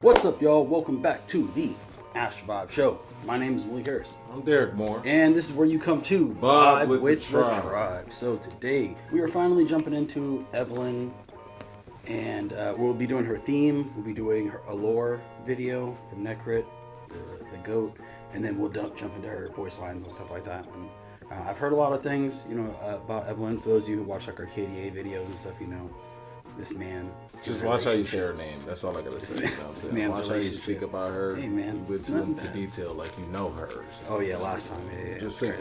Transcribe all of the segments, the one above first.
What's up, y'all? Welcome back to the Ash Vibe Show. My name is Malik Harris. I'm Derek Moore. And this is where you come to Vibe with the the tribe. So today, we are finally jumping into Evelynn, and we'll be doing her theme. We'll be doing her Allure video from Necrit, the GOAT, and then we'll jump into her voice lines and stuff like that. And I've heard a lot of things, about Evelynn. For those of you who watch like her KDA videos and stuff, this man. Just watch how you say her name. That's all I gotta say. This man's watch how you speak about her. Hey, man. You went into detail like you know her. So. Oh yeah, last time. Yeah. Just saying.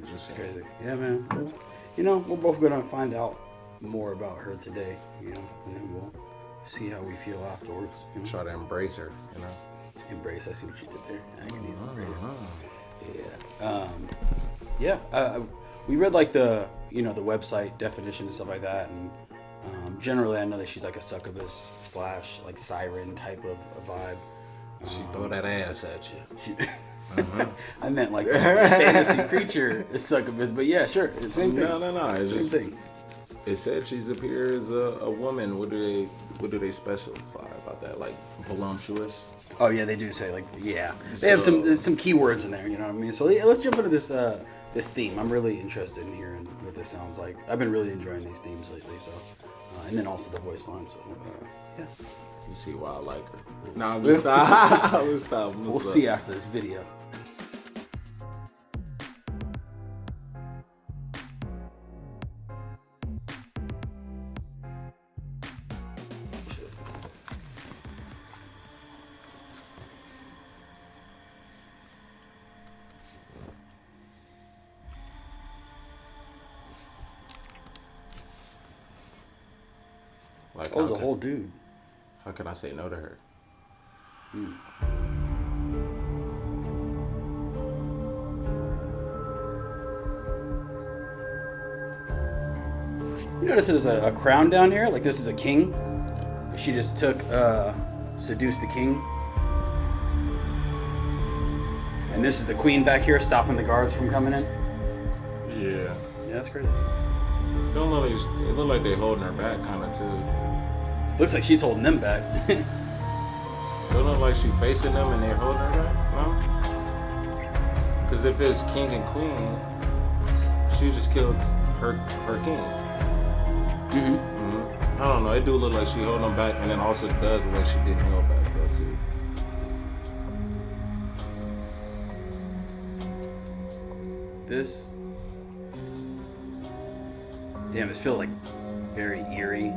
Just crazy. Yeah, man. Well, we're both gonna find out more about her today. And then we'll see how we feel afterwards. Try to embrace her. Embrace. I see what you did there. Agony's embrace. Yeah. We read like the the website definition and stuff like that, and generally I know that she's like a succubus / like siren type of vibe. She throw that ass at you. I meant like a fantasy creature succubus, but yeah, sure, same thing. No, it's same just thing. It said she's appears a woman. What do they specify about that? Like voluptuous. Oh yeah, they do say they have some keywords in there. You know what I mean? So yeah, let's jump into this theme. I'm really interested in hearing what this sounds like. I've been really enjoying these themes lately. So, and then also the voice line. So yeah. You see why I like her. No, I'm just stop. We'll see after this video. Like, I was a whole dude. How can I say no to her? You notice there's a crown down here? Like this is a king? She just seduced a king. And this is the queen back here stopping the guards from coming in? Yeah. Yeah, that's crazy. It look like they holding her back kind of too. Looks like she's holding them back. Don't look like she facing them and they're holding her back, no? Because if it's king and queen, she just killed her king. I don't know. It do look like she holding them back, and then also does look like she getting held back though too. This feels like very eerie.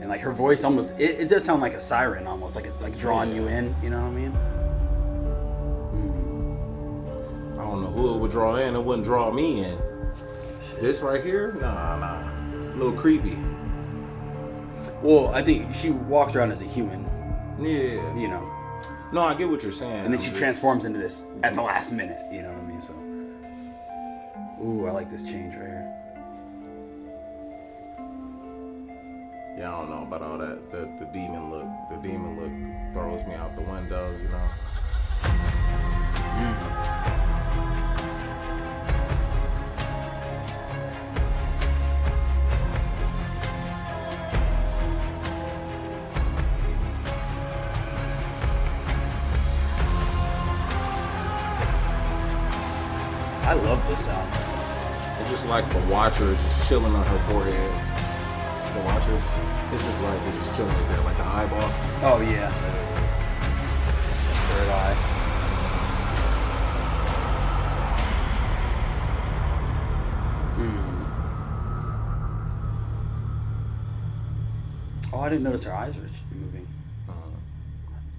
And like her voice almost, it does sound like a siren almost, like it's like drawing you in, you know what I mean? I don't know who it would draw in, it wouldn't draw me in. Shit. This right here? Nah. A little creepy. Well, I think she walks around as a human. Yeah. No, I get what you're saying. And then she transforms into this at the last minute, you know what I mean? So, ooh, I like this change right here. Yeah, I don't know about all that. The demon look throws me out the window, I love this sound. It's just like the Watcher is just chilling on her forehead. The Watchers, it's just like they're just chilling right there, like an eyeball. Oh yeah. Third eye. Oh, I didn't notice her eyes were moving.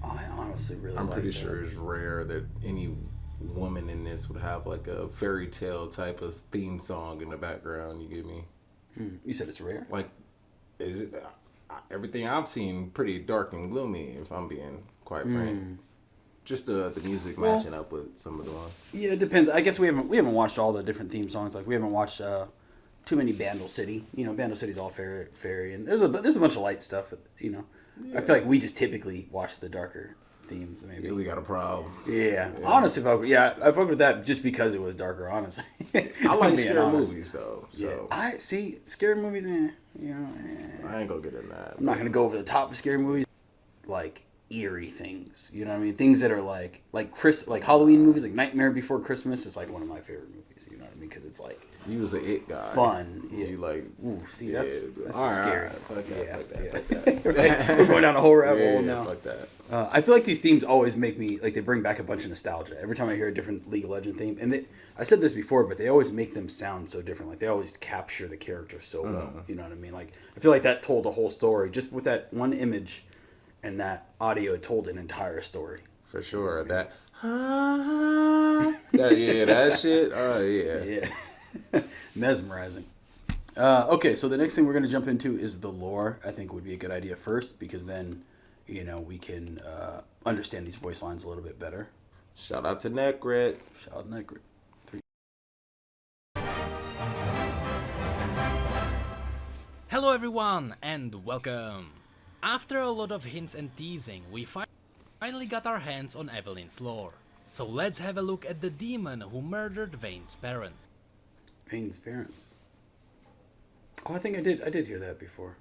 I honestly really I'm like pretty that. sure it's rare that any woman in this would have like a fairy tale type of theme song in the background. You get me? You said it's rare? Like, is it? Everything I've seen pretty dark and gloomy, if I'm being quite frank. Just the music matching up with some of the ones. Yeah, it depends. I guess we haven't watched all the different theme songs. Like we haven't watched too many Bandle City. Bandle City's all fairy, and there's a bunch of light stuff. Yeah. I feel like we just typically watch the darker themes. Maybe we got a problem. Yeah. Honestly, I fucked with that just because it was darker. Honestly, I like scary movies though. So I see scary movies. I ain't gonna get in that. I'm not gonna go over the top of scary movies. like eerie things. You know what I mean? Things that are like Halloween movies, like Nightmare Before Christmas is like one of my favorite movies. You know what I mean? Because it's like You was an it guy. fun. Yeah. You like, Ooh, see, yeah, that's all right, scary. all right, fuck that, Yeah, fuck that, yeah. fuck that. Right? We're going down a whole rabbit hole Yeah, now. fuck that. I feel like these themes always make me like they bring back a bunch of nostalgia every time I hear a different League of Legends theme. And I said this before, but they always make them sound so different. Like they always capture the character so well. You know what I mean? Like I feel like that told a whole story just with that one image, and that audio it told an entire story. For sure. That that shit. Oh yeah. Yeah, mesmerizing. Okay, so the next thing we're going to jump into is the lore. I think would be a good idea first because then, we can understand these voice lines a little bit better. Shout out to Necrit. Shout out Necrit. Hello everyone and welcome! After a lot of hints and teasing, we finally got our hands on Evelynn's lore. So let's have a look at the demon who murdered Vayne's parents. Vayne's parents. Oh, I think I did hear that before.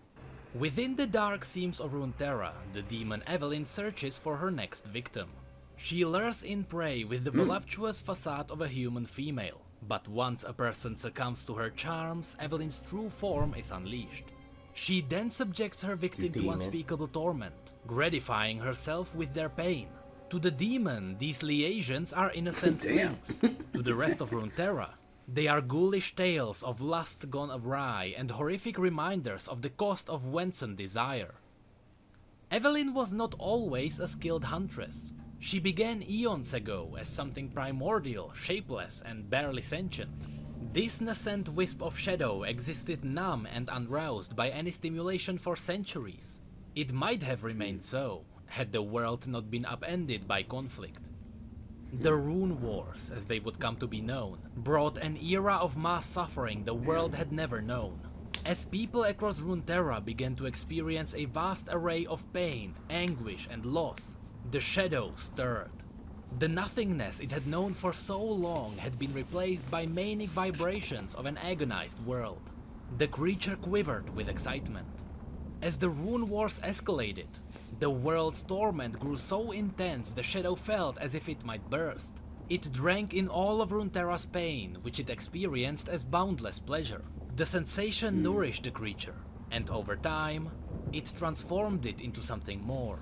Within the dark seams of Runeterra, the demon Evelynn searches for her next victim. She lures in prey with the voluptuous facade of a human female, but once a person succumbs to her charms, Evelynn's true form is unleashed. She then subjects her victim to unspeakable torment, gratifying herself with their pain. To the demon, these liaisons are innocent flings. To the rest of Runeterra, they are ghoulish tales of lust gone awry and horrific reminders of the cost of wanton desire. Evelynn was not always a skilled huntress. She began eons ago as something primordial, shapeless, and barely sentient. This nascent wisp of shadow existed numb and unroused by any stimulation for centuries. It might have remained so, had the world not been upended by conflict. The Rune Wars, as they would come to be known, brought an era of mass suffering the world had never known. As people across Runeterra began to experience a vast array of pain, anguish, and loss, the shadow stirred. The nothingness it had known for so long had been replaced by manic vibrations of an agonized world. The creature quivered with excitement. As the Rune Wars escalated, the world's torment grew so intense the shadow felt as if it might burst. It drank in all of Runeterra's pain, which it experienced as boundless pleasure. The sensation nourished the creature, and over time, it transformed it into something more.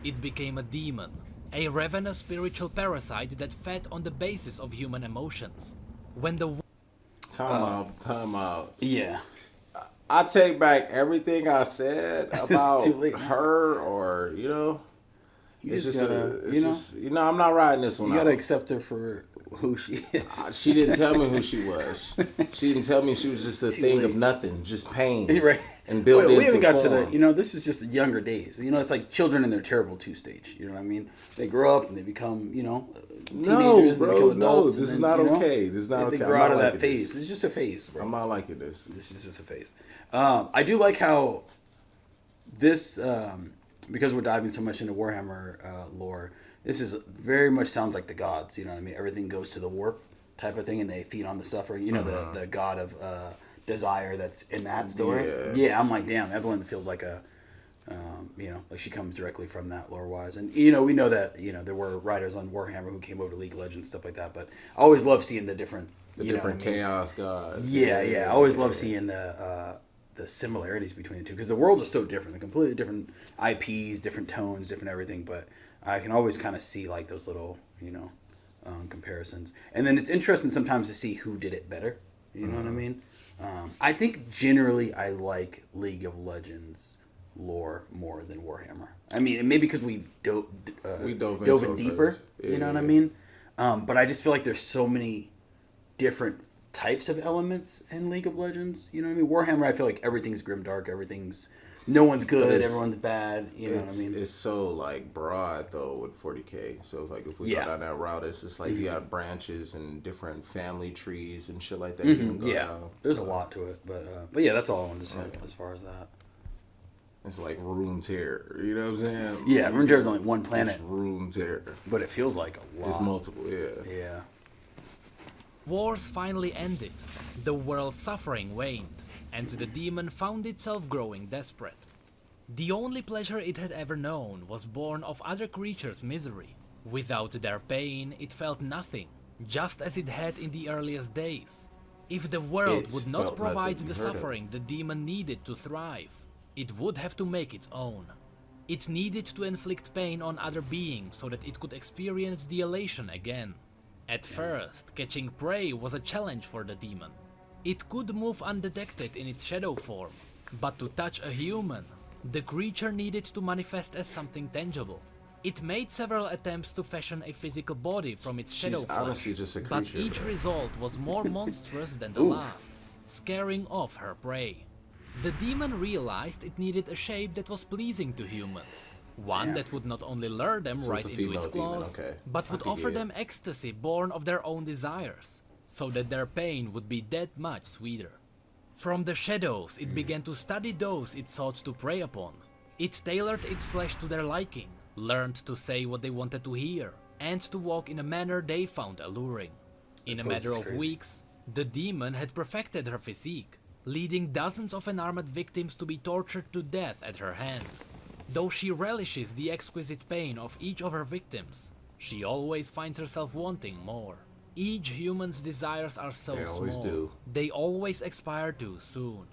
It became a demon, a ravenous spiritual parasite that fed on the basis of human emotions. When the Time out. Yeah. I take back everything I said about too late. her, or You it's just just gotta, I'm not riding this one. you gotta out. accept her for who she is. She didn't tell me who she was. She didn't tell me she was just a thing late. of nothing, just pain, Right. and built we into haven't got to form. the, this is just the younger days. It's like children in their terrible 2 stage. You know what I mean? They grow up and they become, teenagers. No, and they bro, become no, adults, this and is then, not okay. This is not they okay. grow I'm out not of that liking phase. this. It's just a phase, bro. I'm not liking this. This is just a phase. I do like how this, because we're diving so much into Warhammer lore, this is very much sounds like the gods. You know what I mean? Everything goes to the warp type of thing, and they feed on the suffering. The god of desire that's in that story. Yeah, I'm like, damn, Evelynn feels like a, like she comes directly from that lore wise. And we know that there were writers on Warhammer who came over to League of Legends, stuff like that. But I always love seeing the different, chaos gods. Yeah. I always love seeing the similarities between the two, because the worlds are so different. They're completely different IPs, different tones, different everything. But I can always kind of see like those little, comparisons. And then it's interesting sometimes to see who did it better. You know what I mean? I think generally I like League of Legends lore more than Warhammer. I mean, maybe because we dove in deeper. You know what I mean? But I just feel like there's so many different types of elements in League of Legends. You know what I mean? Warhammer, I feel like everything's grimdark. No one's good. Everyone's bad. You know what I mean? It's so like broad though with 40K. So like if we go down that route, it's just like you got branches and different family trees and shit like that. You can go down. There's a lot to it, but yeah, that's all I wanted to say as far as that. It's like room terror. You know what I'm saying? Yeah, Runeterra is only one planet, It's room terror. but it feels like a lot. It's multiple. Yeah. Yeah. wars finally ended, the world's suffering waned, and the demon found itself growing desperate. The only pleasure it had ever known was born of other creatures' misery. Without their pain, it felt nothing, just as it had in the earliest days. If the world It would not felt provide nothing. the You heard it. suffering the demon needed to thrive, it would have to make its own. It needed to inflict pain on other beings so that it could experience the elation again. At first, catching prey was a challenge for the demon. It could move undetected in its shadow form, but to touch a human, the creature needed to manifest as something tangible. It made several attempts to fashion a physical body from its shadow She's flesh, honestly just a but creature, each bro. result was more monstrous than the Oof. last, scaring off her prey. The demon realized it needed a shape that was pleasing to humans. One Yeah. that would not only lure them So right it's a into its female demon, claws, okay. but I would could offer get them ecstasy born of their own desires, so that their pain would be that much sweeter. From the shadows, it began to study those it sought to prey upon. It tailored its flesh to their liking, learned to say what they wanted to hear, and to walk in a manner they found alluring. In a pose matter is of crazy. weeks, the demon had perfected her physique, leading dozens of unarmed victims to be tortured to death at her hands. Though she relishes the exquisite pain of each of her victims, she always finds herself wanting more. Each human's desires are so They always small. do. They always expire too soon.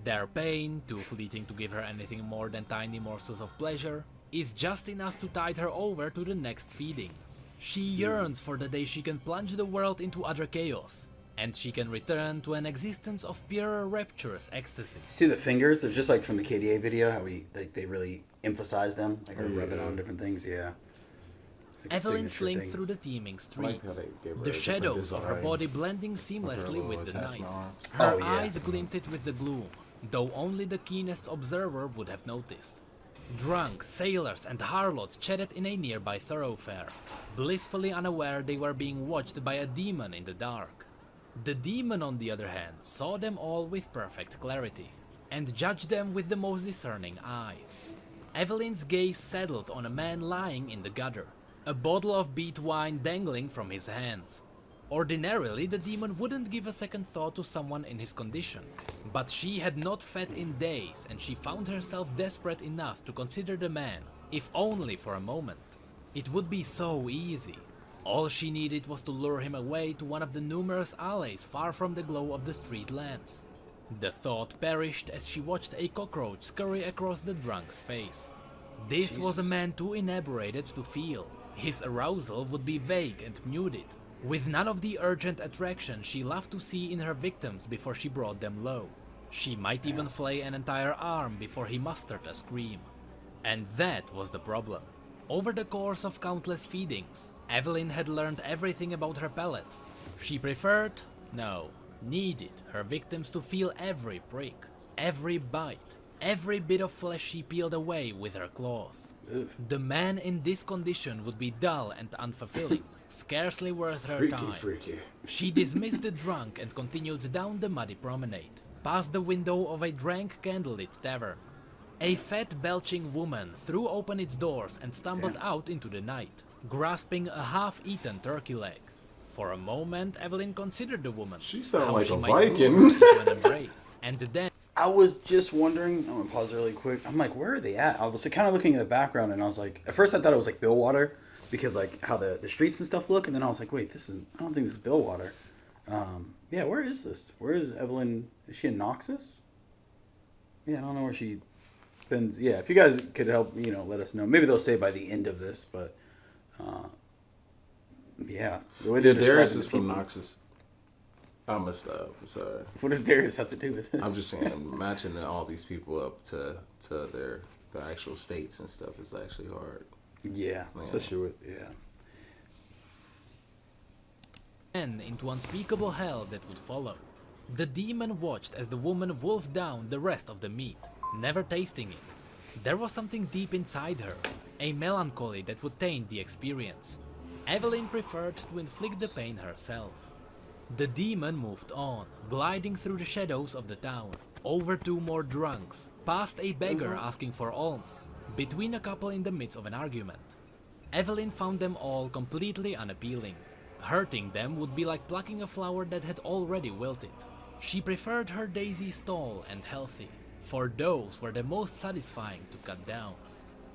Their pain, too fleeting to give her anything more than tiny morsels of pleasure, is just enough to tide her over to the next feeding. She yearns for the day she can plunge the world into utter chaos, and she can return to an existence of pure rapturous ecstasy. See the fingers? They're just like from the KDA video, how they really emphasize them, like Oh, yeah, rubbing yeah. on different things. Yeah. It's like a Evelyn signature slinked thing. through the teeming like how streets, they gave her a the different shadows of her design body blending with her seamlessly little with the night. attachment arms. Her Oh, yeah. eyes glinted with the gloom, though only the keenest observer would have noticed. Drunk sailors and harlots chatted in a nearby thoroughfare, blissfully unaware they were being watched by a demon in the dark. The demon, on the other hand, saw them all with perfect clarity, and judged them with the most discerning eye. Evelyn's gaze settled on a man lying in the gutter, a bottle of beet wine dangling from his hands. Ordinarily, the demon wouldn't give a second thought to someone in his condition, but she had not fed in days, and she found herself desperate enough to consider the man, if only for a moment. It would be so easy. All she needed was to lure him away to one of the numerous alleys far from the glow of the street lamps. The thought perished as she watched a cockroach scurry across the drunk's face. This was a Jesus. man too inebriated to feel. His arousal would be vague and muted, with none of the urgent attraction she loved to see in her victims before she brought them low. She might even flay an entire arm before he mustered a scream. And that was the problem. Over the course of countless feedings, Evelynn had learned everything about her palate. She preferred, no, needed her victims to feel every prick, every bite, every bit of flesh she peeled away with her claws. Oof. The man in this condition would be dull and unfulfilling, scarcely worth her time. Freaky. She dismissed the drunk and continued down the muddy promenade, past the window of a dank candlelit tavern. A fat, belching woman threw open its doors and stumbled out into the night, grasping a half-eaten turkey leg. For a moment, Evelynn considered the woman. She sounded how like she a might lure her Viking. into an embrace, and then I was just wondering. I'm gonna pause really quick. I'm like, where are they at? I was kind of looking at the background, and I was like, at first I thought it was like Billwater, because like how the streets and stuff look, and then I was like, wait, this is. I don't think this is Billwater. Yeah, where is this? Where is Evelynn? Is she in Noxus? Yeah, I don't know where she. Been. Yeah, if you guys could help, let us know. Maybe they'll say by the end of this, but. Yeah, the way Yeah, they're Darius describing is the from people. Noxus. I messed up. I'm sorry. What does Darius have to do with this? I'm just saying, matching all these people up to their actual states and stuff is actually hard. Yeah, Man. especially with into unspeakable hell that would follow. The demon watched as the woman wolfed down the rest of the meat, never tasting it. There was something deep inside her, a melancholy that would taint the experience. Evelynn preferred to inflict the pain herself. The demon moved on, gliding through the shadows of the town, over two more drunks, past a beggar asking for alms, between a couple in the midst of an argument. Evelynn found them all completely unappealing. Hurting them would be like plucking a flower that had already wilted. She preferred her daisies tall and healthy, for those were the most satisfying to cut down.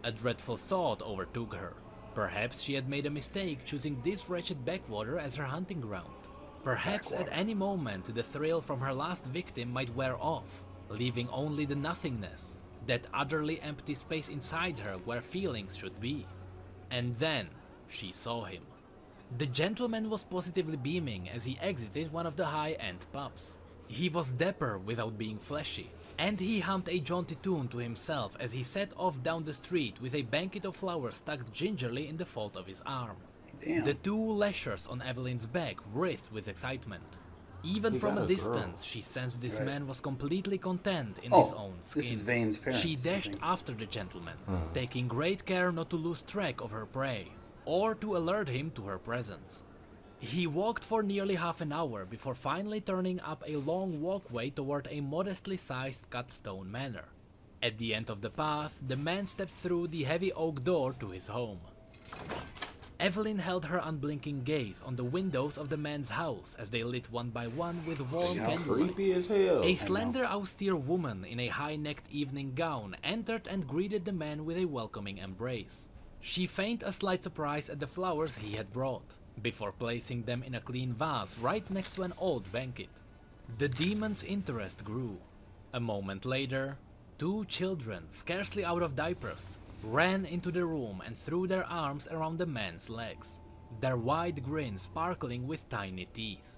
A dreadful thought overtook her. Perhaps she had made a mistake choosing this wretched backwater as her hunting ground. Perhaps at any moment the thrill from her last victim might wear off, leaving only the nothingness, that utterly empty space inside her where feelings should be. And then she saw him. The gentleman was positively beaming as he exited one of the high-end pubs. He was dapper without being flashy, and he hummed a jaunty tune to himself as he set off down the street with a bouquet of flowers tucked gingerly in the fold of his arm. Damn. The two lashes on Evelynn's back writhed with excitement. Even He from got a a distance, she sensed this Right. man was completely content in Oh, his own skin. this is Vane's parents, She I dashed think. after the gentleman, taking great care not to lose track of her prey, or to alert him to her presence. He walked for nearly half an hour before finally turning up a long walkway toward a modestly sized cut-stone manor. At the end of the path, the man stepped through the heavy oak door to his home. Evelynn held her unblinking gaze on the windows of the man's house as they lit one by one with warm candlelight. Creepy as hell. A slender, austere woman in a high-necked evening gown entered and greeted the man with a welcoming embrace. She feigned a slight surprise at the flowers he had brought, before placing them in a clean vase right next to an old banquet. The demon's interest grew. A moment later, two children, scarcely out of diapers, ran into the room and threw their arms around the man's legs, their wide grins sparkling with tiny teeth.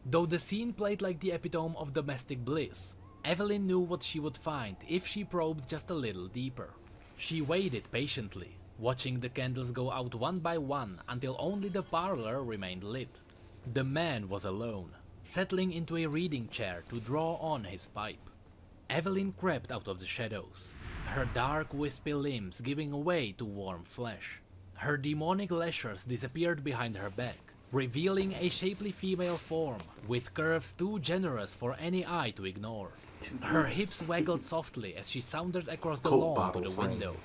Though the scene played like the epitome of domestic bliss, Evelynn knew what she would find if she probed just a little deeper. She waited patiently, watching the candles go out one by one until only the parlor remained lit. The man was alone, settling into a reading chair to draw on his pipe. Evelynn crept out of the shadows, her dark wispy limbs giving way to warm flesh. Her demonic lashes disappeared behind her back, revealing a shapely female form with curves too generous for any eye to ignore. Her hips waggled softly as she sauntered across the Coke lawn to bottle the frame. window.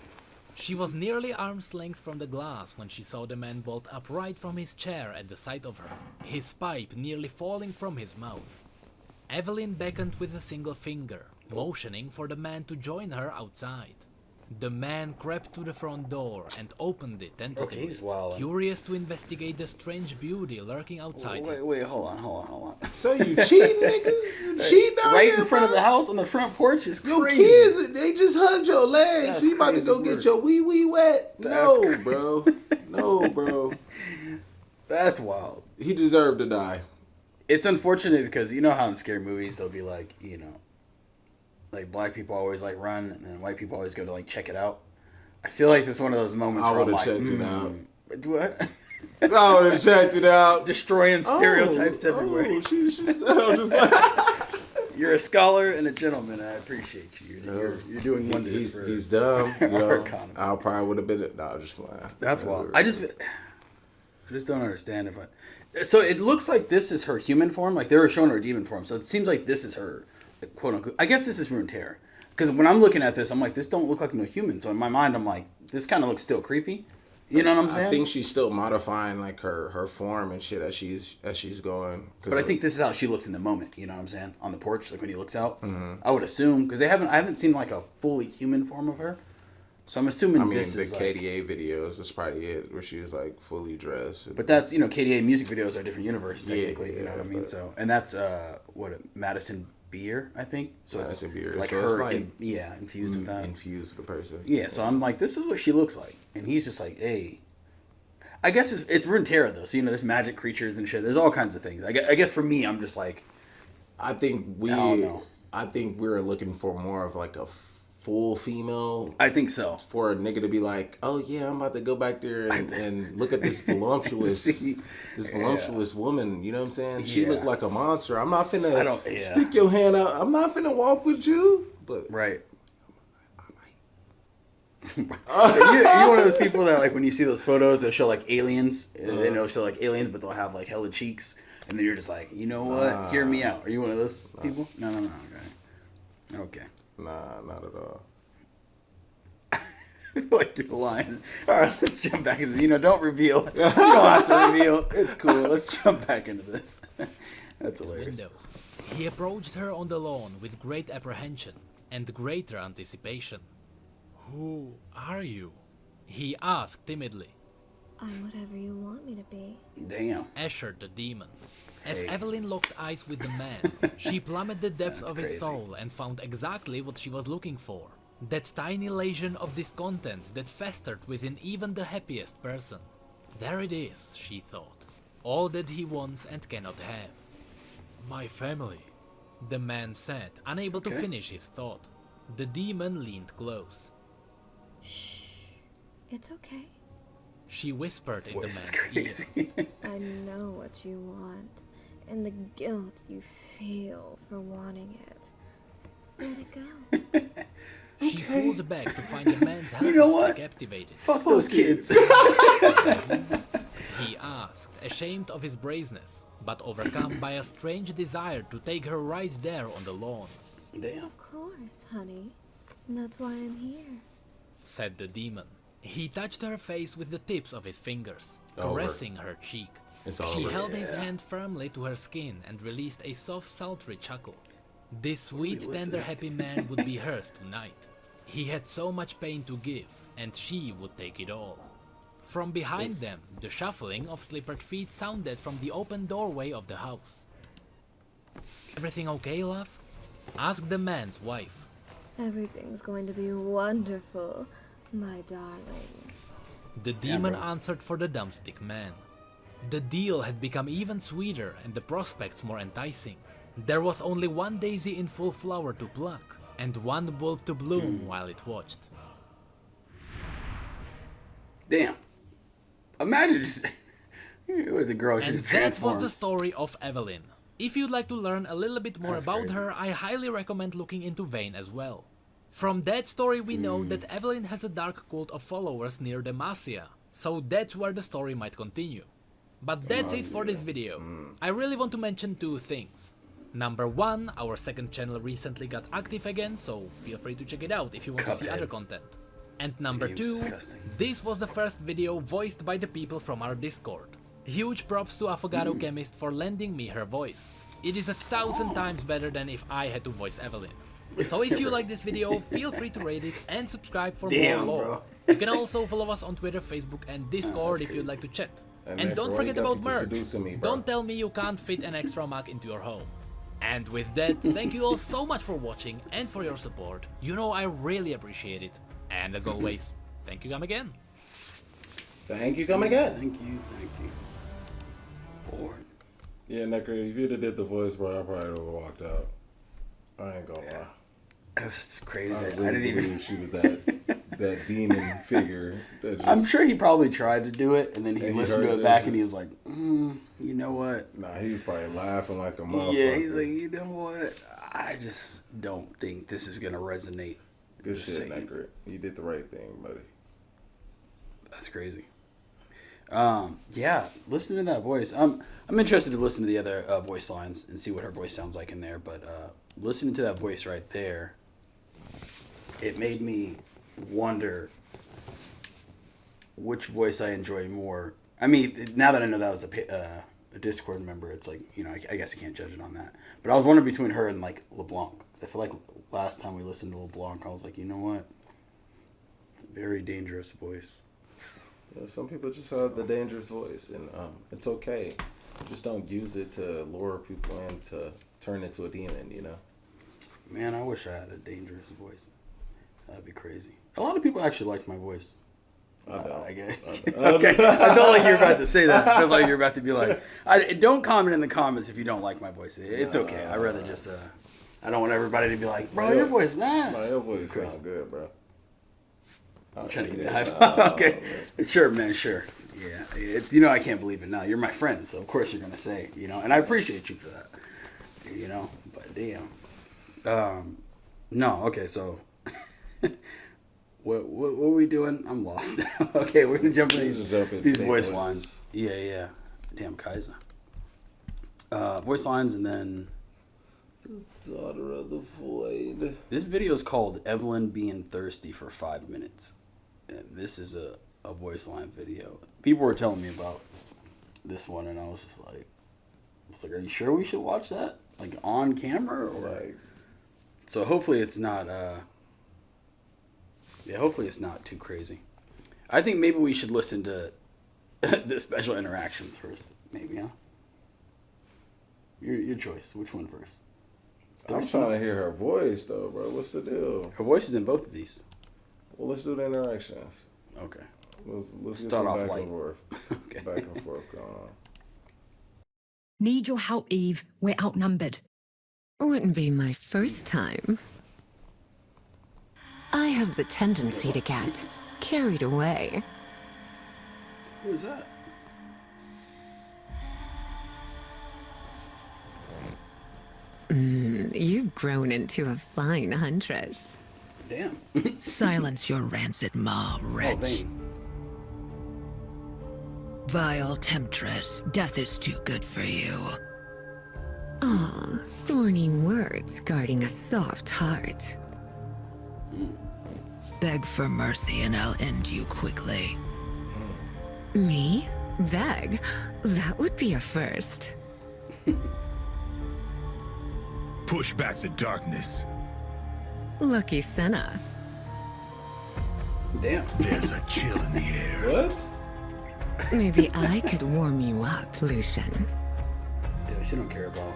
She was nearly arm's length from the glass when she saw the man bolt upright from his chair at the sight of her, his pipe nearly falling from his mouth. Evelynn beckoned with a single finger, motioning for the man to join her outside. The man crept to the front door and opened it tentatively, he's wildin'. curious to investigate the strange beauty lurking outside his. Wait, hold on. So you cheating, nigga? You cheating out Right here, in front of bro? the house on the front porch is Your crazy. kids, they just hugged your legs. That's So you about to go crazy get your wee wee wet? That's No, crazy. bro. No, bro. That's wild. He deserved to die. It's unfortunate because you know how in scary movies they'll be like, like black people always like run and then white people always go to like check it out. I feel like this is one of those moments I where I'm would've like, checked it out. What? I would have checked it out. Destroying stereotypes everywhere. Oh, she's just You're a scholar and a gentleman. I appreciate you. You're doing wonders. he's dumb. You our know, economy. I probably would have been. No, I'm just playing. That's wild. I just don't understand So it looks like this is her human form. Like they were showing her demon form. So it seems like this is her, quote unquote. I guess this is Runeterra. Because when I'm looking at this, I'm like, this don't look like no human. So in my mind, I'm like, this kind of looks still creepy. You know what I'm saying? I think she's still modifying like her form and shit as she's going. But I think this is how she looks in the moment. You know what I'm saying? On the porch, like when he looks out. Mm-hmm. I would assume because I haven't seen like a fully human form of her. So I'm assuming this the is KDA videos. That's probably it, where she was like fully dressed. But that's KDA music videos are a different universe technically. Yeah, you know what I mean? but- So and that's Madison Beer, I think. So Madison it's Beer. like So her, it's like infused with that. infused with a person. Yeah, so I'm like, this is what she looks like, and he's just like, hey. I guess it's Runeterra though, so there's magic creatures and shit. There's all kinds of things. I guess for me, I'm just like, I think don't know. we're looking for more of like a full female. I think so. For a nigga to be like, oh yeah, I'm about to go back there and look at this voluptuous, See, woman. You know what I'm saying? She Yeah. looked like a monster. I'm not finna yeah. stick your hand out. I'm not finna walk with you. But Right. You're one of those people that like when you see those photos, they'll show like aliens, and they'll show like aliens, but they'll have like hella cheeks, and then you're just like, you know what? Hear me out. Are you one of those people? No. Okay. Nah, not at all. Like you're lying. All right, let's jump back into don't reveal. You don't have to reveal. It's cool. Let's jump back into this. That's hilarious. Window. He approached her on the lawn with great apprehension. and greater anticipation. "Who are you?" he asked timidly. I'm whatever you want me to be. Damn. Assured the demon. As Hey. Evelynn locked eyes with the man, she plumbed the depths That's of his crazy. soul and found exactly what she was looking for. That tiny lesion of discontent that festered within even the happiest person. There it is, she thought. All that he wants and cannot have. "My family," the man said, unable to Okay. finish his thought. The demon leaned close. It's okay. She whispered in the Voice is man's ear. crazy. I know what you want, and the guilt you feel for wanting it. Let it go. She pulled back to find the man's You know helplessly what? captivated. Fuck those kids. He asked, ashamed of his brazenness, but overcome by a strange desire to take her right there on the lawn. Damn. Of course, honey. That's why I'm here. Said the demon. He touched her face with the tips of his fingers, Over. caressing her cheek. It's She over. held his hand firmly to her skin and released a soft, sultry chuckle. This sweet, Listen. tender, happy man would be hers tonight. He had so much pain to give, and she would take it all. From behind them, the shuffling of slippered feet sounded from the open doorway of the house. "Everything okay, love?" asked the man's wife. Everything's going to be wonderful, my darling. The demon bro. answered for the dumbstick man. The deal had become even sweeter and the prospects more enticing. There was only one daisy in full flower to pluck, and one bulb to bloom while it watched. Damn. Imagine just with the girl. She And just that was the transforms. story of Evelynn. If you'd like to learn a little bit more That's about crazy. her, I highly recommend looking into Vane as well. From that story we know that Evelynn has a dark cult of followers near Demacia, so that's where the story might continue. But that's it for this video. I really want to mention two things. Number one, our second channel recently got active again, so feel free to check it out if you want to see Cuphead. other content. And number game's two, disgusting. this was the first video voiced by the people from our Discord. Huge props to Affogato Chemist for lending me her voice. It is 1,000 times better than if I had to voice Evelynn. So if you like this video, feel free to rate it and subscribe for Damn, more lore. bro. You can also follow us on Twitter, Facebook and Discord if you'd like to chat. And And Nick, don't why forget you got about people merch. seducing me, bro? Don't tell me you can't fit an extra mug into your home. And with that, thank you all so much for watching and for your support. You know I really appreciate it. And as always, thank you come again. Thank you, come again. Thank you. Born. Yeah, Necker, if you'd have did the voice, bro, I probably would have walked out. I ain't gonna lie. That's crazy. I I really didn't even. believe she was that demon figure. That just, I'm sure he probably tried to do it, and then he And he listened to heard it it, back, yeah. and he was like, you know what? Nah, he was probably laughing like a motherfucker. Yeah, he's like, you know what? I just don't think this is gonna resonate. good Just shit, saying. Necker. You did the right thing, buddy. That's crazy. Yeah, listen to that voice. I'm interested to listen to the other voice lines and see what her voice sounds like in there. But listening to that voice right there, it made me wonder which voice I enjoy more. I mean, now that I know that was a Discord member, it's like, you know, I guess I can't judge it on that. But I was wondering between her and like LeBlanc, because I feel like last time we listened to LeBlanc, I was like, you know what? Very dangerous voice. Yeah, some people just have the dangerous voice, and it's okay. Just don't use it to lure people in to turn into a demon, you know? Man, I wish I had a dangerous voice. That'd be crazy. A lot of people actually like my voice. I don't. I guess. I don't. Okay. I felt like you were about to say that. I felt like you were about to be like, don't comment in the comments if you don't like my voice. It's okay. I'd rather just, I don't want everybody to be like, bro, your voice, nice. My your voice sounds good, bro. I'm trying to give you a high five. Okay. Sure, man, sure. Yeah. It's, you know, I can't believe it now. You're my friend, so of course you're going to say, you know, and I appreciate you for that. You know, but damn. No, okay, so what are we doing? I'm lost now. Okay, we're gonna jump into these voice lines. Yeah. Damn, Kaiser. Voice lines, and then Daughter of the Void. this video is called Evelynn Being Thirsty for 5 minutes. And this is a voice line video. People were telling me about this one, and I was just like, are you sure we should watch that? Like on camera or? Like, So hopefully it's not. Hopefully it's not too crazy. I think maybe we should listen to the special interactions first. Maybe, huh? Your choice. Which one first? I'm trying to hear her voice, though, bro. What's the deal? Her voice is in both of these. Well, let's do the interactions. Okay. Let's get Start some off back light. and forth. Okay. Back and forth going on. Need your help, Eve. We're outnumbered. Wouldn't be my first time. I have the tendency to get carried away. Who is that? You've grown into a fine huntress. Damn. Silence your rancid maw, Oh, wretch. Vane. Vile temptress, death is too good for you. Oh, thorny words guarding a soft heart. Beg for mercy and I'll end you quickly. Me? Beg? That would be a first. Push back the darkness. Lucky Senna. Damn. There's a chill in the air. What? Maybe I could warm you up, Lucian. Yeah, she don't care about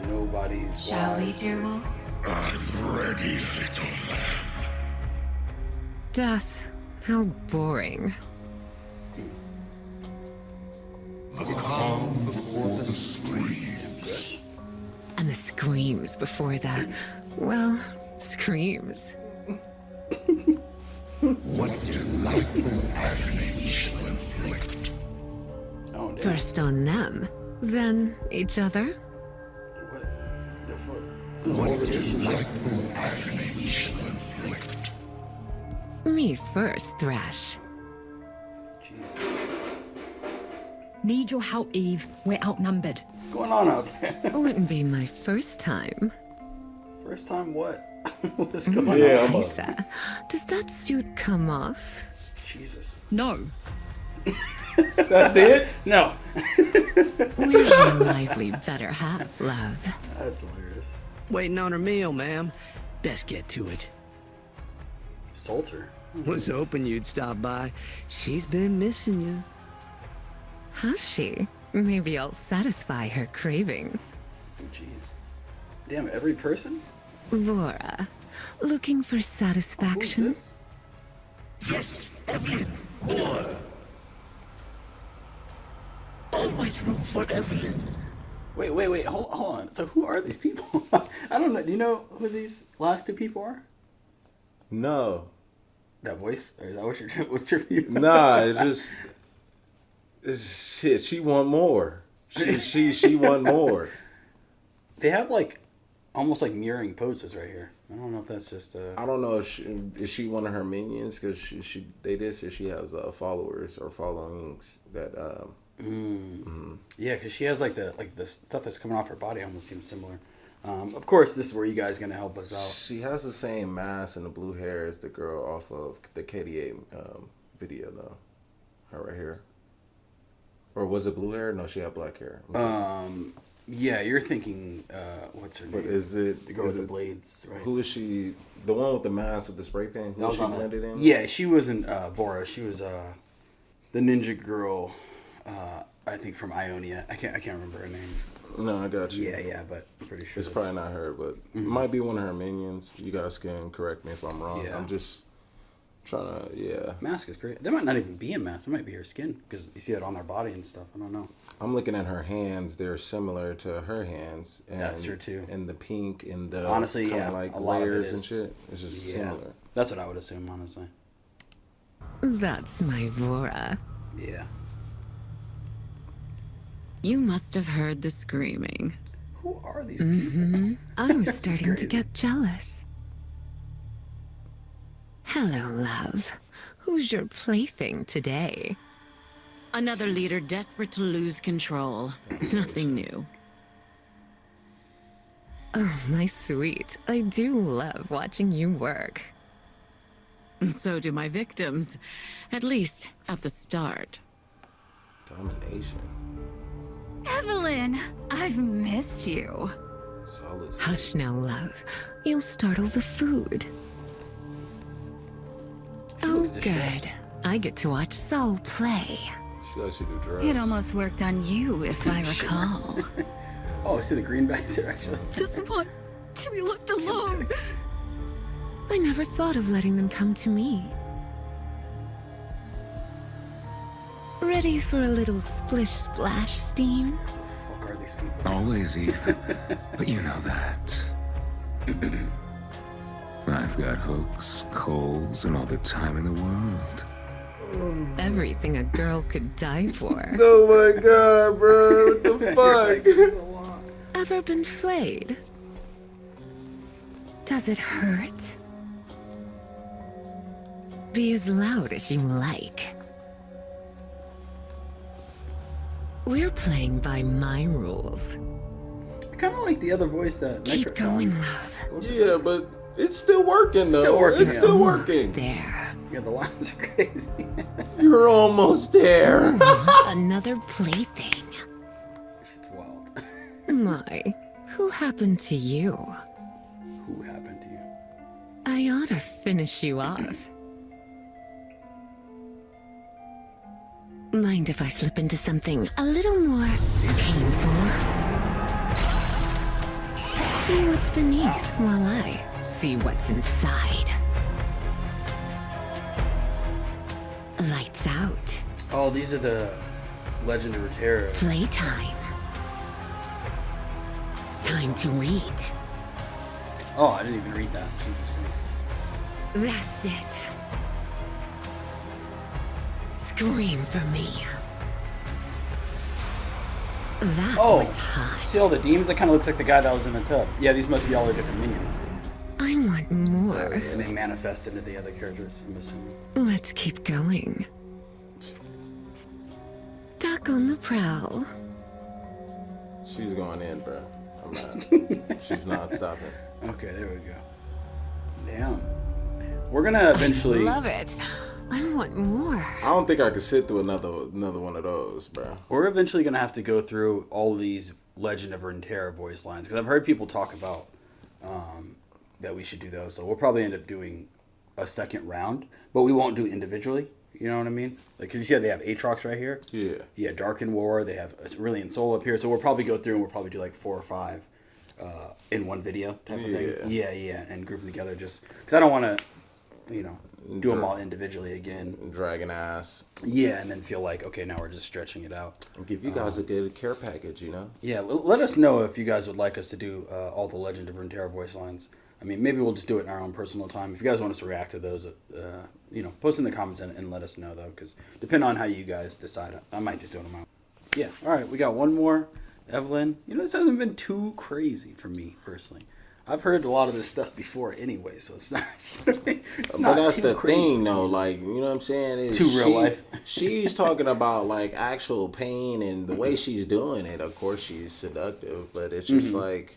nobody's. Shall we, wives dear or- wolf? I'm ready, little lamb. Death. How boring. The calm before the scream. And the screams before that. Well, screams. What delightful agony we shall inflict. Oh, damn. First on them, then each other. What the fuck? What delightful agony we shall inflict. Me first, Thrash. Jeez. Need your help, Eve. We're outnumbered. What's going on out there? Wouldn't be my first time. First time what? What's going on? Yeah, I'm Isa, does that suit come off? Jesus. No. That's it? No. Where's your lively better half, love? That's hilarious. Waiting on her meal, ma'am. Best get to it. Salter. Was hoping you'd stop by. She's been missing you. Has she? Maybe I'll satisfy her cravings. Oh, jeez. Damn, every person? Vora, looking for Who's satisfaction? this? Yes, Evelynn. Or always room for Evelynn. Wait. Hold on. So who are these people? I don't know. Do you know who these last two people are? No. That voice? Or is that what you're, what's tripping you? Nah, it's shit. She want more. She want more. They have like almost like mirroring poses right here. I don't know if that's just I don't know if is she one of her minions because they did say she has followers or followings that yeah, because she has like the stuff that's coming off her body almost seems similar. Of course, this is where you guys gonna help us out. She has the same mask and the blue hair as the girl off of the KDA video though. Her right here. Or was it blue hair? No, she had black hair. Yeah, you're thinking what's her name? But is it the girl is with the it- blades? Right. Who is she? The one with the mask with the spray paint? Who That is was she on the- blended in? Yeah, she wasn't Vora. She was the ninja girl. I think from Ionia. I can't remember her name. No, I got you. Yeah, but I'm pretty sure It's probably not her, but it might be one of her minions. You guys can correct me if I'm wrong. Yeah. I'm just trying to, yeah. Mask is great. That might not even be a mask. It might be her skin because you see it on their body and stuff. I don't know. I'm looking at her hands. They're similar to her hands. And, That's true, too. And the pink and the Honestly, kinda yeah, like a lot of it layers and is. shit. It's just Yeah, similar. that's what I would assume. Honestly. That's my Vora. Yeah. You must have heard the screaming. Who are these people? I was This is starting to crazy. get jealous. Hello, love. Who's your plaything today? Another leader desperate to lose control. Nothing new. Oh, my sweet. I do love watching you work. So do my victims. At least at the start. Domination. Evelynn, I've missed you. Solid. Hush now, love. You'll startle the food. Oh, looks distressed. good. I get to watch Saul play. She likes to do drugs. It almost worked on you, if I recall. Oh, I see the green back there, actually. Just want to be left alone. I never thought of letting them come to me. Ready for a little splish-splash steam? What the fuck are these people? Always, Eve. But you know that. I've got hooks, coals, and all the time in the world. Everything a girl could die for. Oh my god, bro. What the fuck? Ever been flayed? Does it hurt? Be as loud as you like. We're playing by my rules. I kind of like the other voice that Keep Necrit going, found. love. Yeah, but it's still working though. Still working, It's yeah. still Almost working. there. Yeah, the lines are crazy. You're almost there. Another plaything. Shit's wild. My, who happened to you? Who happened to you? I ought to finish you off. Mind if I slip into something a little more painful? See what's beneath while I see what's inside. Lights out. Oh, these are the Legend of Runeterra. Playtime. Time to eat. Oh, I didn't even read that. Jesus Christ. That's it. Scream for me. That Oh, was hot. see all the demons? That kind of looks like the guy that was in the tub. Yeah, these must be all their different minions. I want more. And they manifest into the other characters, I'm assuming. Let's keep going. Back on the prowl. She's going in, bro. I'm not. She's not stopping. Okay, there we go. Damn. We're gonna eventually... Love it. I want more. I don't think I could sit through another one of those, bro. We're eventually gonna have to go through all of these Legend of Runeterra voice lines, because I've heard people talk about that we should do those. So we'll probably end up doing a second round, but we won't do individually. You know what I mean? Like, because you said they have Aatrox right here. Yeah. Yeah, Dark War. They have Aurelion Soul up here. So we'll probably go through and we'll probably do like 4 or 5 in one video type of thing. Yeah, and group them together just because I don't want to, do them all individually again. Dragon ass. Yeah, and then feel like, okay, now we're just stretching it out. Give you guys a good care package, Yeah, let us know if you guys would like us to do all the Legend of Runeterra voice lines. I mean, maybe we'll just do it in our own personal time. If you guys want us to react to those, post in the comments and let us know, though, because depending on how you guys decide, I might just do it on my own. Yeah, all right, we got one more. Evelynn, this hasn't been too crazy for me, personally. I've heard a lot of this stuff before anyway, so it's not, it's not but that's too the crazy. thing, though, like, you know what I'm saying? Is Too real life. She's talking about, like, actual pain, and the way she's doing it, of course, she's seductive, but it's just like,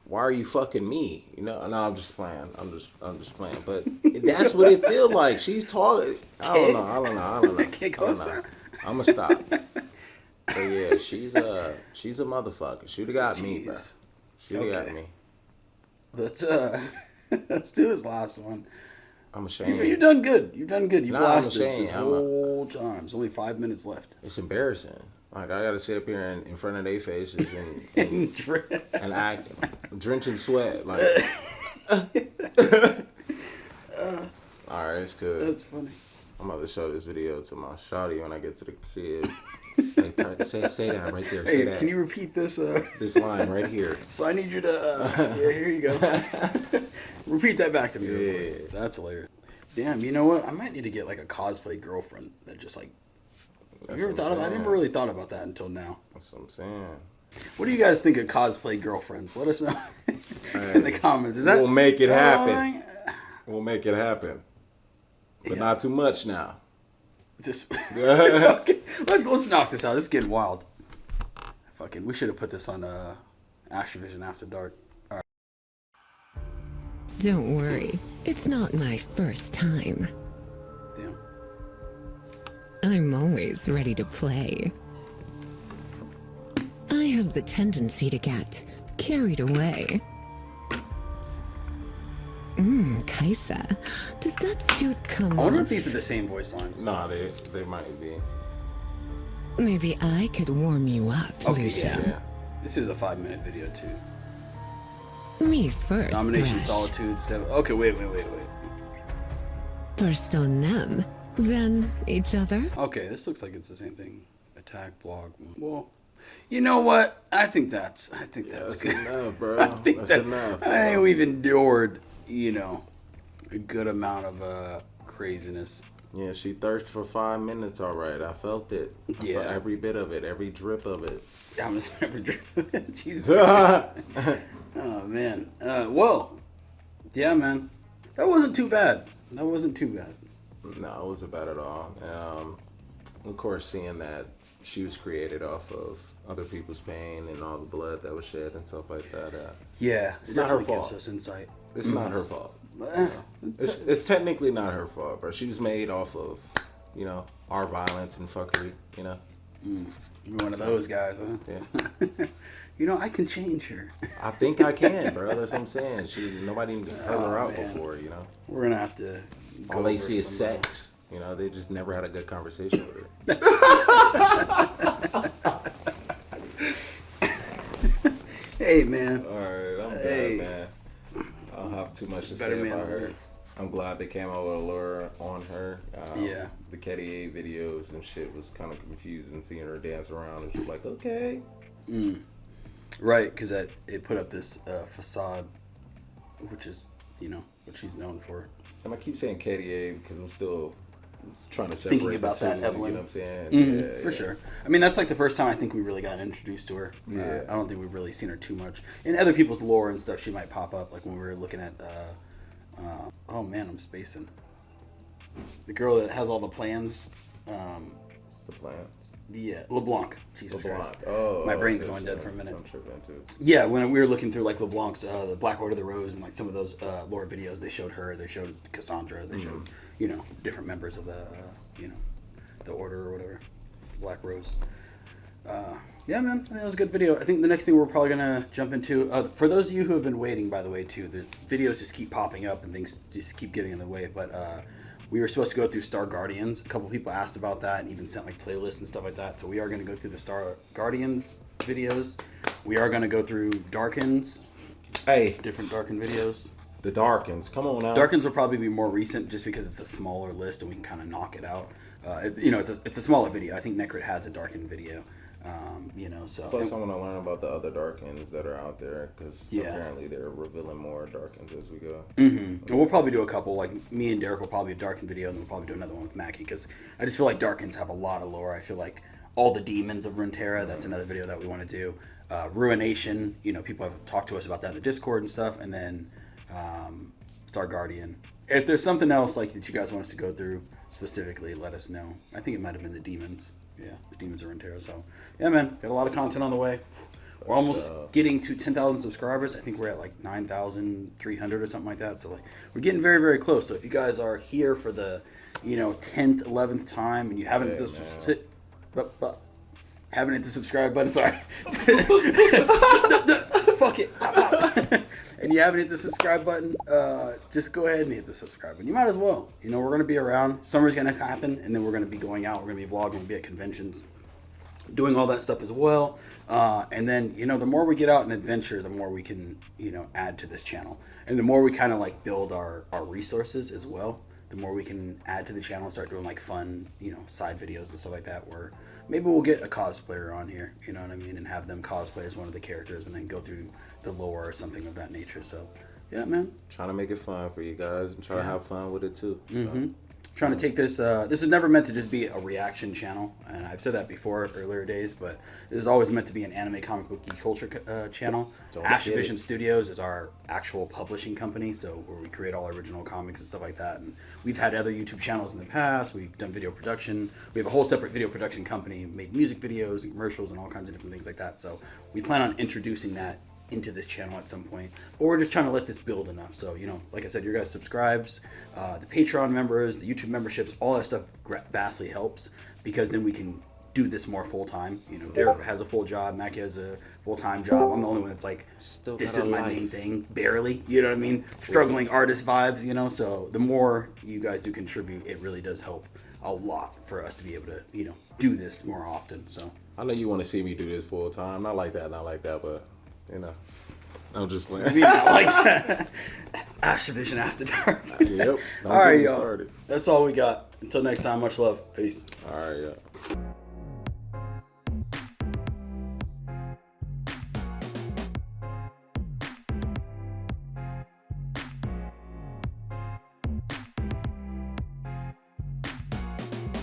why are you fucking me? No, I'm just playing. I'm just playing. But that's what it feels like. She's talking. I don't know. Can't go outside. I'm gonna stop. But yeah, she's a motherfucker. She'd have got me, bro. She'd have got me. Let's do this last one. I'm ashamed. You've done good. You've blasted I'm ashamed. this whole time. There's only 5 minutes left. It's embarrassing. Like, I gotta sit up here in front of their faces and act drenching sweat. Like, all right, it's good. That's funny. I'm about to show this video to my shawty when I get to the crib. Hey, say that right there. Say that. Can you repeat this? This line right here. So I need you to. Yeah, here you go. Repeat that back to me. Yeah. That's hilarious. Damn, you know what? I might need to get like a cosplay girlfriend that just like. Have you ever thought about? I never really thought about that until now. That's what I'm saying. What do you guys think of cosplay girlfriends? Let us know in the comments. Is that? We'll make it happen. We'll make it happen, but not too much now. Just okay. Let's knock this out. This is getting wild. Fucking, we should have put this on Astrovision After Dark. All right. Don't worry, it's not my first time. Damn. I'm always ready to play. I have the tendency to get carried away. Kaisa, does that suit come I wonder if off? these are the same voice lines. Nah, they might be. Maybe I could warm you up, Okay, Lucian. yeah. This is a 5-minute video too. Me first. Domination, Thresh. solitude, step. Okay, wait. First on them, then each other. Okay, this looks like it's the same thing. Attack, block. Well, you know what? I think that's That's good. enough, bro. I think That's enough. Bro. I think we've endured, a good amount of craziness. Yeah, she thirsted for 5 minutes, all right. I felt it. Yeah. For every bit of it, every drip of it. I'm just never Jesus Christ. Oh man. Well, yeah, man. That wasn't too bad. No, it wasn't bad at all. Of course, seeing that she was created off of other people's pain and all the blood that was shed and stuff like that. Yeah, It's not her definitely gives fault. us insight. It's not her fault. Uh, It's technically not her fault, bro. She was made off of, our violence and fuckery, You're one of those guys, huh? Yeah. I can change her. I think I can, bro. That's what I'm saying. Nobody even heard her out man. before, We're gonna have to. All they see is sex. They just never had a good conversation with her. Hey, man. All right, I'm Hey. done, man. I don't have too much to Better say man about than her. me. I'm glad they came out with a lure on her. Yeah. The Ketty A videos and shit was kind of confusing seeing her dance around. It was like, okay. Right, because it put up this facade, which is what she's known for. And I keep saying Ketty A because I'm still trying to separate Thinking about the that, two, you Evelynn. know what I'm saying? Mm-hmm, for yeah. sure. I mean, that's like the first time I think we really got introduced to her. Yeah. I don't think we've really seen her too much. In other people's lore and stuff, she might pop up, like when we were looking at, oh man, I'm spacing. The girl that has all the plans. The plants. Yeah, LeBlanc. Jesus LeBlanc. Christ. Oh, My brain's so going dead for a minute. I'm tripping too. Yeah, when we were looking through like LeBlanc's the Black Order of the Rose and like some of those lore videos, they showed her, they showed Cassandra, they showed different members of the the Order or whatever, the Black Rose. Yeah, man, that was a good video. I think the next thing we're probably gonna jump into, for those of you who have been waiting, by the way, too, there's videos just keep popping up and things just keep getting in the way, but we were supposed to go through Star Guardians. A couple people asked about that and even sent like playlists and stuff like that. So we are going to go through the Star Guardians videos. We are going to go through Darkins. Hey, different Darkin videos. The Darkins, come on now. Darkins will probably be more recent just because it's a smaller list and we can kind of knock it out. It's a smaller video. I think Necrit has a Darkin video. So. Plus, I want to learn about the other Darkins that are out there because Yeah. apparently they're revealing more Darkins as we go. Mm-hmm. And we'll probably do a couple. Like me and Derek will probably do a Darkin video, and then we'll probably do another one with Mackie because I just feel like Darkins have a lot of lore. I feel like all the demons of Runeterra. That's another video that we want to do. Ruination. People have talked to us about that in the Discord and stuff. And then Star Guardian. If there's something else like that you guys want us to go through specifically, let us know. I think it might have been the demons. Yeah, the demons of Runeterra. So yeah, man, got a lot of content on the way. We're almost getting to 10,000 subscribers. I think we're at like 9,300 or something like that. So like we're getting very, very close. So if you guys are here for the 10th, 11th time and you haven't hit the subscribe button, sorry. Fuck it. And you haven't hit the subscribe button, just go ahead and hit the subscribe button. You might as well. We're going to be around. Summer's going to happen, and then we're going to be going out. We're going to be vlogging. We're going to be at conventions, doing all that stuff as well. And then, the more we get out and adventure, the more we can, add to this channel. And the more we kind of like build our resources as well, the more we can add to the channel and start doing like fun, side videos and stuff like that where maybe we'll get a cosplayer on here, you know what I mean, and have them cosplay as one of the characters and then go through the lore or something of that nature. So, yeah, man. Trying to make it fun for you guys and try to have fun with it too. So. Mm-hmm. Trying to take this, this is never meant to just be a reaction channel, and I've said that before earlier days, but this is always meant to be an anime comic book geek culture channel. Ash Vision Studios is our actual publishing company, so where we create all our original comics and stuff like that, and we've had other YouTube channels in the past. We've done video production. We have a whole separate video production company, made music videos and commercials and all kinds of different things like that, so we plan on introducing that into this channel at some point, but we're just trying to let this build enough. So, like I said, your guys' subscribes, the Patreon members, the YouTube memberships, all that stuff vastly helps because then we can do this more full time. You know, Derek has a full job, Mackie has a full time job. I'm the only one that's like, Still this got is a my life. main thing, barely. You know what I mean? Struggling artist vibes. You know, so the more you guys do contribute, it really does help a lot for us to be able to, you know, do this more often. So I know you want to see me do this full time. Not like that, but you know, I'm just playing. I mean, I like that. Ash Vision After Dark. Yep. Don't All right, get me y'all. started. That's all we got. Until next time, much love. Peace. All right, yeah.